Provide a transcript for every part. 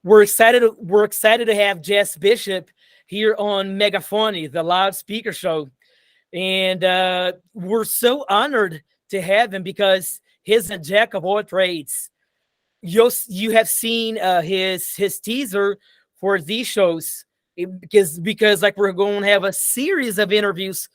We're excited to have Jess Bishop here on Megaphony, the loudspeaker show, and we're so honored to have him because he's a jack of all trades. You have seen his teaser for these shows because like we're going to have a series of interviews,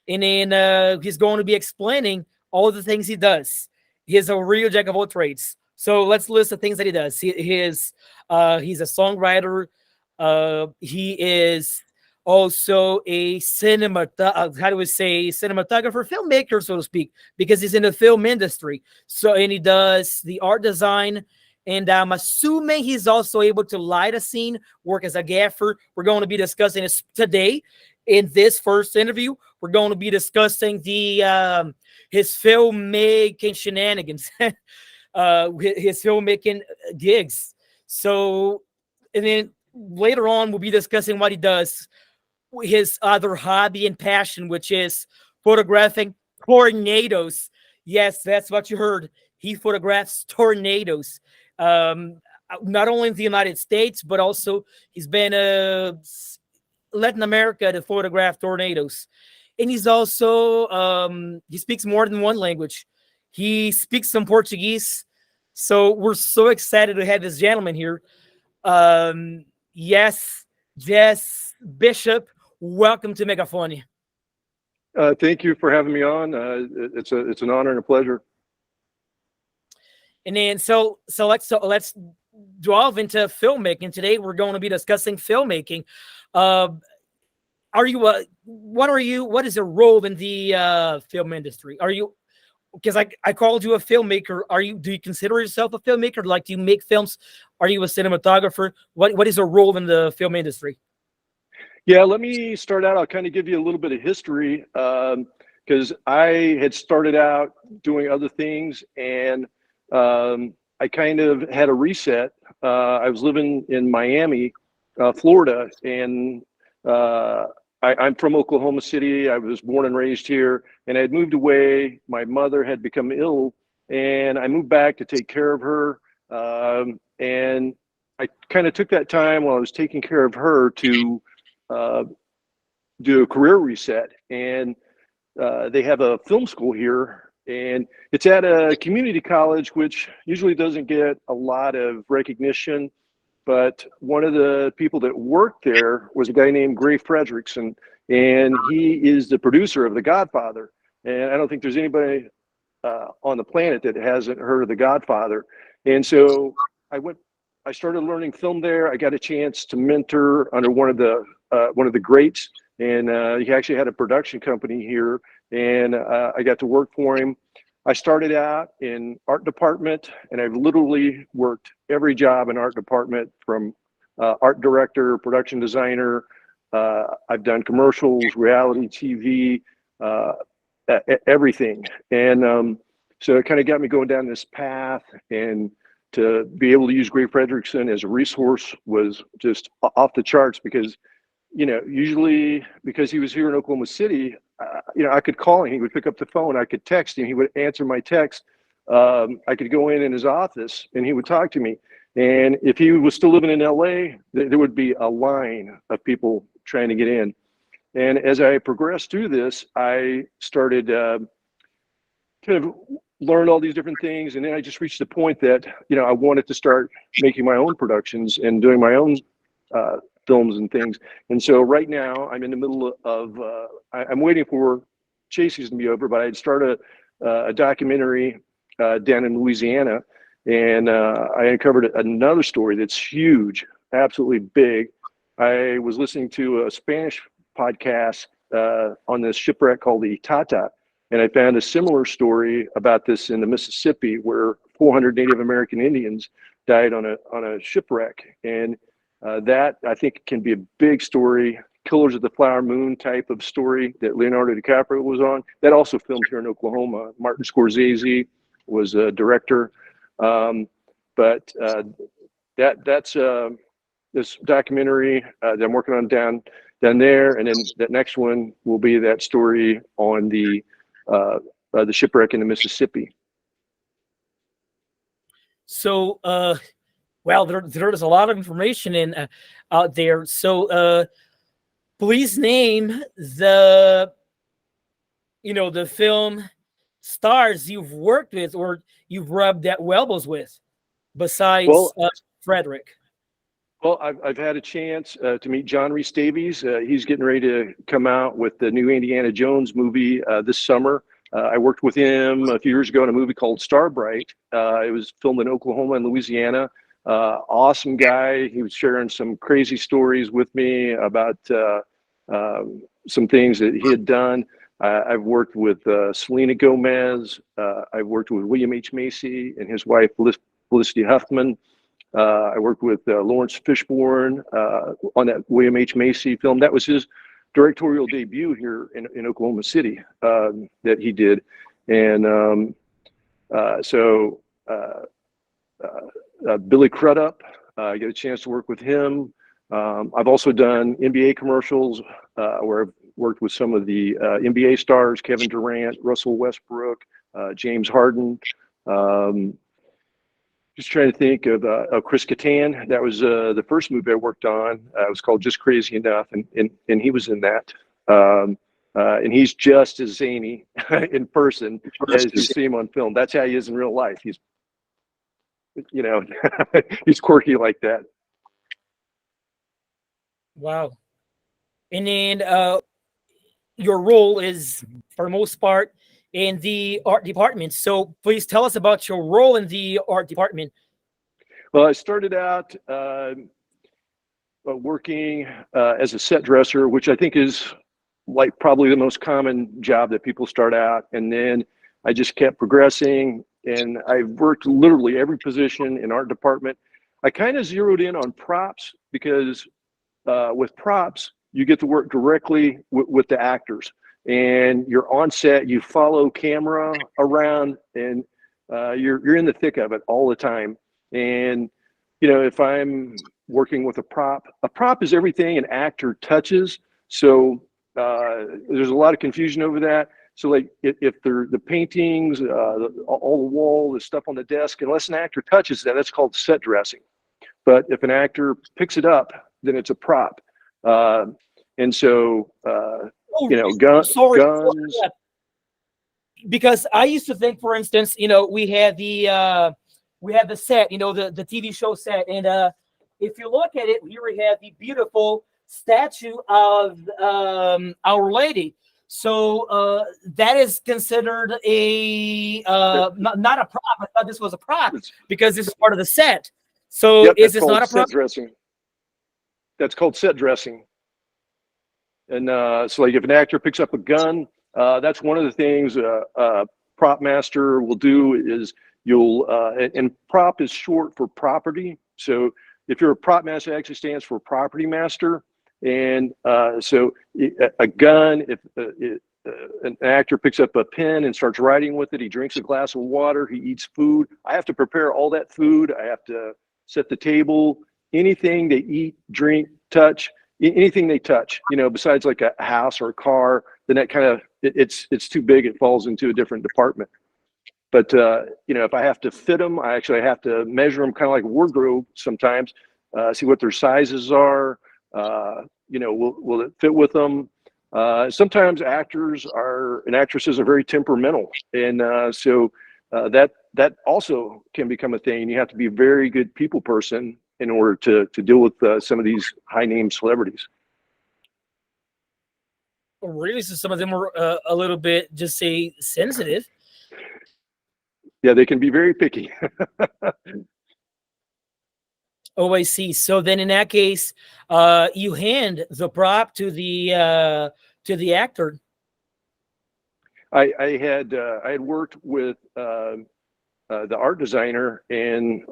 and then he's going to be explaining all the things he does. He's a real jack of all trades. So let's list the things that he does. He's a songwriter. He is also a how do we say cinematographer, filmmaker, so to speak, because he's in the film industry. So and he does the art design. And I'm assuming he's also able to light a scene, work as a gaffer. We're going to be discussing this today in this first interview. We're going to be discussing the his filmmaking shenanigans, his filmmaking gigs. So, and then later on, we'll be discussing what he does, his other hobby and passion, which is photographing tornadoes. Yes, that's what you heard. He photographs tornadoes. Not only in the United States, but also he's been Latin America to photograph tornadoes. And he's also, he speaks more than one language. He speaks some Portuguese. So we're so excited to have this gentleman here. Yes, Jess Bishop, welcome to Megaphony. Thank you for having me on. It's an honor and a pleasure. And then so let's delve into filmmaking. Today we're going to be discussing filmmaking. What is your role in the film industry? Are you, because I called you a filmmaker. Do you consider yourself a filmmaker? Like, do you make films? Are you a cinematographer? What is your role in the film industry? Yeah, let me start out. I'll kind of give you a little bit of history because I had started out doing other things, and I kind of had a reset. I was living in Miami, Florida, and I'm from Oklahoma City. I was born and raised here, and I had moved away. My mother had become ill, and I moved back to take care of her. And I kind of took that time while I was taking care of her to do a career reset. And they have a film school here, and it's at a community college, which usually doesn't get a lot of recognition. But one of the people that worked there was a guy named Gray Fredrickson, and he is the producer of The Godfather. And I don't think there's anybody on the planet that hasn't heard of The Godfather. And so I started learning film there. I got a chance to mentor under one of the greats, and he actually had a production company here, and I got to work for him. I started out in art department, and I've literally worked every job in art department, from art director, production designer. I've done commercials, reality TV, everything. And so it kind of got me going down this path, and to be able to use Gray Fredrickson as a resource was just off the charts because, usually because he was here in Oklahoma City, I could call him, he would pick up the phone, I could text him, he would answer my text. I could go in his office and he would talk to me. And if he was still living in LA, there would be a line of people trying to get in. And as I progressed through this, I started kind of learn all these different things. And then I just reached the point that, I wanted to start making my own productions and doing my own films and things. And so right now I'm in the middle of, I'm waiting for chase season to be over, but I'd start a documentary down in Louisiana. And I uncovered another story that's huge, absolutely big. I was listening to a Spanish podcast on this shipwreck called the Tata. And I found a similar story about this in the Mississippi, where 400 Native American Indians died on a shipwreck. And that, I think, can be a big story. Killers of the Flower Moon type of story that Leonardo DiCaprio was on. That also filmed here in Oklahoma. Martin Scorsese was a director. But that's this documentary that I'm working on down there. And then that next one will be that story on the shipwreck in the Mississippi. So Well, there's a lot of information in out there. So please name the the film stars you've worked with or you've rubbed that elbows with, besides Well, Frederick. Well, I've had a chance to meet John Rhys Davies. He's getting ready to come out with the new Indiana Jones movie this summer. I worked with him a few years ago in a movie called Starbright. It was filmed in Oklahoma and Louisiana. Awesome guy. He was sharing some crazy stories with me about some things that he had done. I've worked with Selena Gomez. I've worked with William H. Macy and his wife, Felicity Huffman. I worked with Lawrence Fishburne on that William H. Macy film. That was his directorial debut here in Oklahoma City that he did. And Billy Crudup, I get a chance to work with him. I've also done NBA commercials where I've worked with some of the NBA stars, Kevin Durant, Russell Westbrook, James Harden. Just trying to think of Chris Kattan. That was the first movie I worked on. It was called Just Crazy Enough, and he was in that. And he's just as zany in person as you see him on film. That's how he is in real life. He's, he's quirky like that. Wow. And then your role is, for the most part, in the art department. So please tell us about your role in the art department. Well, I started out working as a set dresser, which I think is like probably the most common job that people start out. And then I just kept progressing, and I worked literally every position in art department. I kind of zeroed in on props because with props, you get to work directly with the actors, and you're on set, you follow camera around, and you're in the thick of it all the time. And, if I'm working with a prop is everything an actor touches. So there's a lot of confusion over that. So like if they're the paintings, all the wall, the stuff on the desk, unless an actor touches that, that's called set dressing. But if an actor picks it up, then it's a prop. And so, guns. Because I used to think, for instance, we had the set, the TV show set, and if you look at it, here we have the beautiful statue of Our Lady. So that is considered a not a prop. I thought this was a prop because this is part of the set. So yep, is this not a prop? Set dressing. That's called set dressing. And so like if an actor picks up a gun, that's one of the things prop master will do is and prop is short for property. So if you're a prop master, it actually stands for property master. And so a gun, if an actor picks up a pen and starts writing with it, he drinks a glass of water, he eats food. I have to prepare all that food. I have to set the table, anything they eat, drink, touch, anything they touch, besides like a house or a car, then that kind of, it's too big. It falls into a different department. But, if I have to fit them, I actually have to measure them kind of like a wardrobe sometimes, see what their sizes are. Will it fit with them? Sometimes actors and actresses are very temperamental. And so that also can become a thing. You have to be a very good people person in order to deal with some of these high name celebrities. Really? So some of them are a little bit, just say, sensitive. Yeah, they can be very picky. Oh, I see. So then in that case, you hand the prop to the actor. I had worked with the art designer, and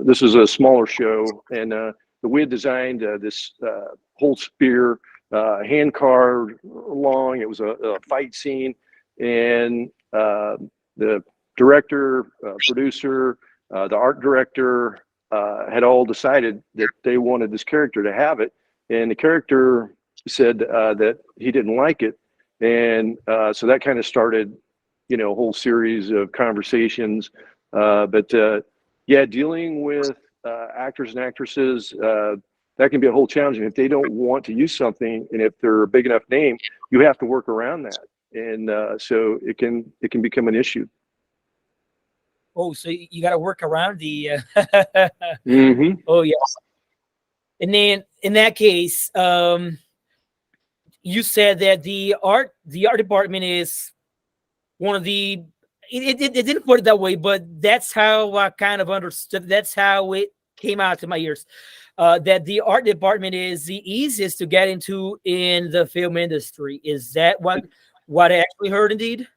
this is a smaller show, and we had designed this whole spear, hand carved long. It was a fight scene, and the director, producer, the art director had all decided that they wanted this character to have it, and the character said that he didn't like it, and so that kind of started, a whole series of conversations. But dealing with actors and actresses, that can be a whole challenge. And if they don't want to use something, and if they're a big enough name, you have to work around that. And so it can become an issue. Oh, so you got to work around the. Mm-hmm. Oh yes. And then in that case, you said that the art department is one of the. It didn't put it that way, but that's how I kind of understood. That's how it came out to my ears. That the art department is the easiest to get into in the film industry. Is that what I actually heard? Indeed.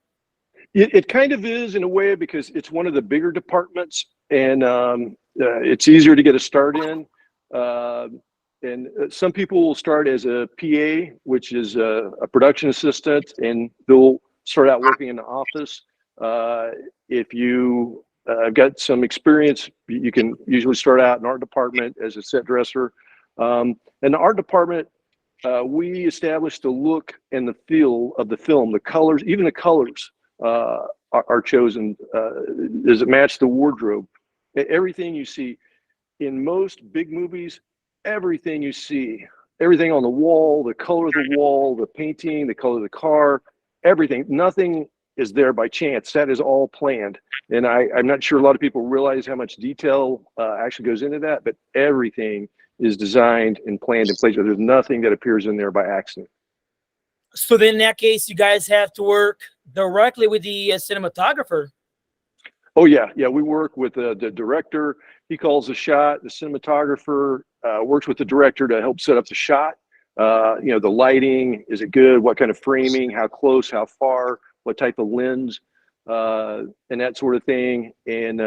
It kind of is in a way, because it's one of the bigger departments, and it's easier to get a start in. And some people will start as a PA, which is a production assistant, and they'll start out working in the office. If you got some experience, you can usually start out in art department as a set dresser. And the art department, we established the look and the feel of the film, the colors, even the colors are chosen. Does it match the wardrobe? Everything you see in most big movies, everything you see, everything on the wall, the color of the wall, the painting, the color of the car, everything, nothing is there by chance. That is all planned. And I'm not sure a lot of people realize how much detail actually goes into that, but everything is designed and planned in place. There's nothing that appears in there by accident. So then in that case, you guys have to work directly with the cinematographer. Oh yeah. We work with the director. He calls the shot. The cinematographer works with the director to help set up the shot. The lighting, is it good? What kind of framing? How close? How far? What type of lens? And that sort of thing. And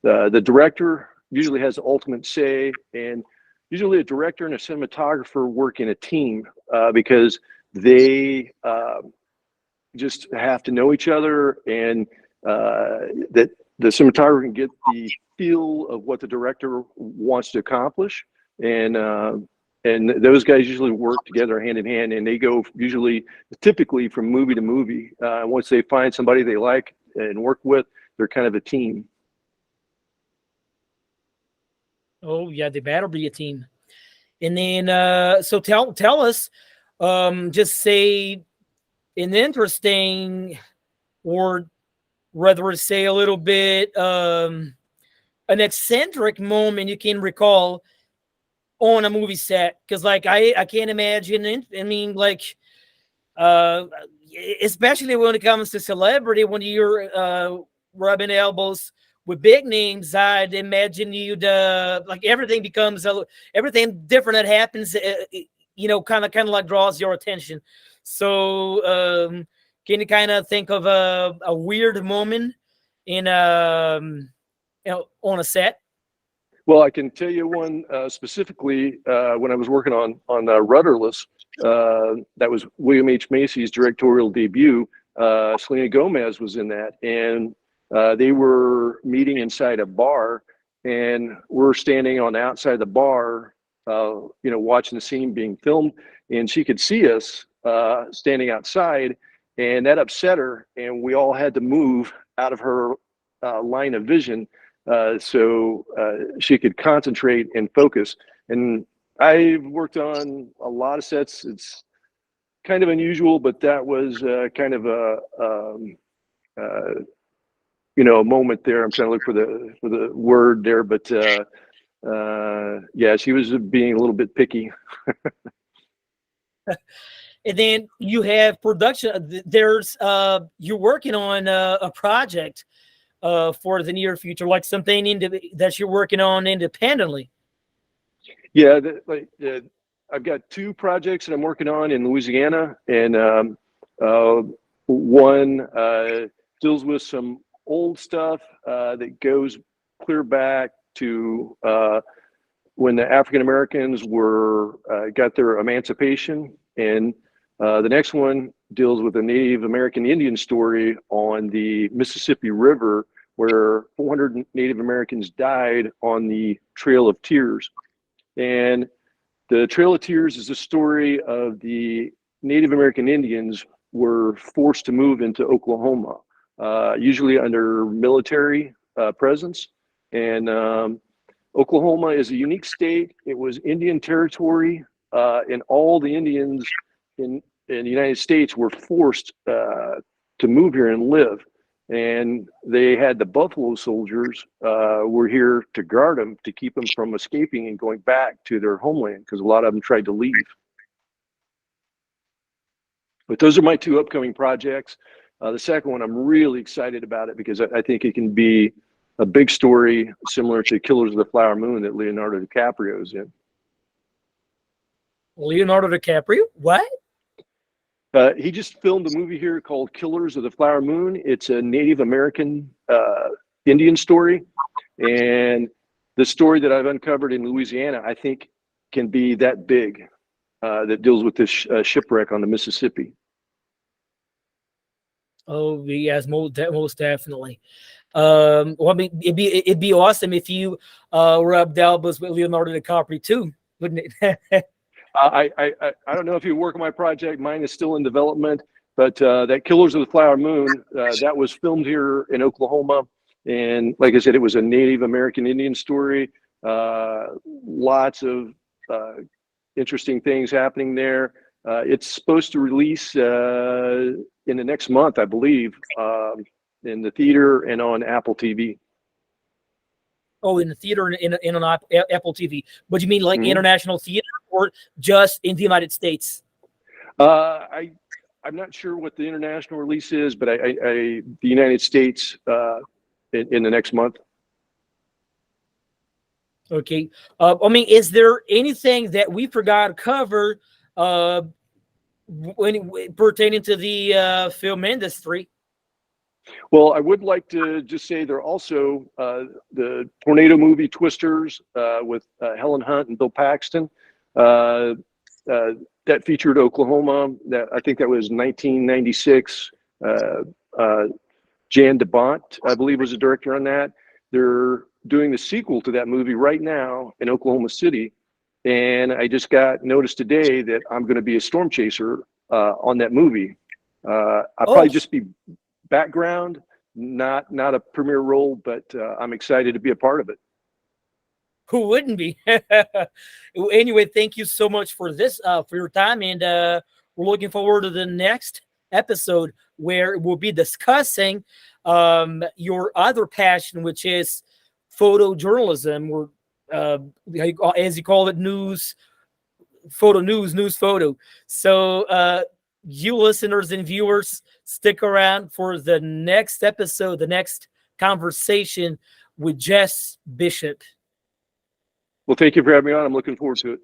the director usually has the ultimate say. And usually a director and a cinematographer work in a team because they just have to know each other, and that the cinematographer can get the feel of what the director wants to accomplish, and those guys usually work together hand in hand, and they go typically from movie to movie. Once they find somebody they like and work with, they're kind of a team. Oh yeah, they better be a team. And then so tell us, just say an interesting, or rather say a little bit an eccentric moment you can recall on a movie set, because like I can't imagine it. I mean, like especially when it comes to celebrity, when you're rubbing elbows with big names, I'd imagine you'd like everything different that happens, kind of like draws your attention. So can you kind of think of a weird moment in on a set? Well, I can tell you one specifically when I was working on Rudderless. That was William H. Macy's directorial debut. Selena Gomez was in that, and they were meeting inside a bar, and we're standing on the outside of the bar, watching the scene being filmed, and she could see us standing outside, and that upset her, and we all had to move out of her line of vision so she could concentrate and focus. And I've worked on a lot of sets. It's kind of unusual, but that was kind of a moment there. I'm trying to look for the word there, but yeah, she was being a little bit picky. And then you have production. There's you're working on a project for the near future, like something that you're working on independently. Yeah, I've got two projects that I'm working on in Louisiana, and one deals with some old stuff that goes clear back to when the African Americans got their emancipation, and the next one deals with a Native American Indian story on the Mississippi River, where 400 Native Americans died on the Trail of Tears. And the Trail of Tears is the story of the Native American Indians were forced to move into Oklahoma, usually under military presence. And Oklahoma is a unique state. It was Indian territory, and all the Indians in the United States were forced to move here and live. And they had the Buffalo Soldiers were here to guard them, to keep them from escaping and going back to their homeland, because a lot of them tried to leave. But those are my two upcoming projects. The second one, I'm really excited about it because I think it can be a big story similar to Killers of the Flower Moon that Leonardo DiCaprio is in. Leonardo DiCaprio? What? He just filmed a movie here called Killers of the Flower Moon. It's a Native American Indian story. And the story that I've uncovered in Louisiana, I think, can be that big, that deals with this shipwreck on the Mississippi. Oh, yes, most definitely. Well, I mean, it'd be awesome if you rubbed elbows with Leonardo DiCaprio too, wouldn't it? I don't know if you work on my project. Mine is still in development, but that Killers of the Flower Moon, that was filmed here in Oklahoma. And like I said, it was a Native American Indian story. Lots of interesting things happening there. It's supposed to release in the next month, I believe, in the theater and on Apple TV. Oh, in the theater and on Apple TV. But you mean like international theater or just in the United States? I'm not sure what the international release is, but the United States in the next month. Okay. I mean, is there anything that we forgot to cover when pertaining to the film industry? Well, I would like to just say there are also the tornado movie Twisters with Helen Hunt and Bill Paxton. That featured Oklahoma. I think that was 1996. Jan DeBont, I believe, was the director on that. They're doing the sequel to that movie right now in Oklahoma City. And I just got notice today that I'm going to be a storm chaser on that movie. I'll probably just be background, not a premier role, but I'm excited to be a part of it. Who wouldn't be? Anyway, thank you so much for this, for your time, and we're looking forward to the next episode where we'll be discussing your other passion, which is photojournalism, or as you call it, news photo. So you listeners and viewers, stick around for the next episode, the next conversation with Jess Bishop. Well, thank you for having me on. I'm looking forward to it.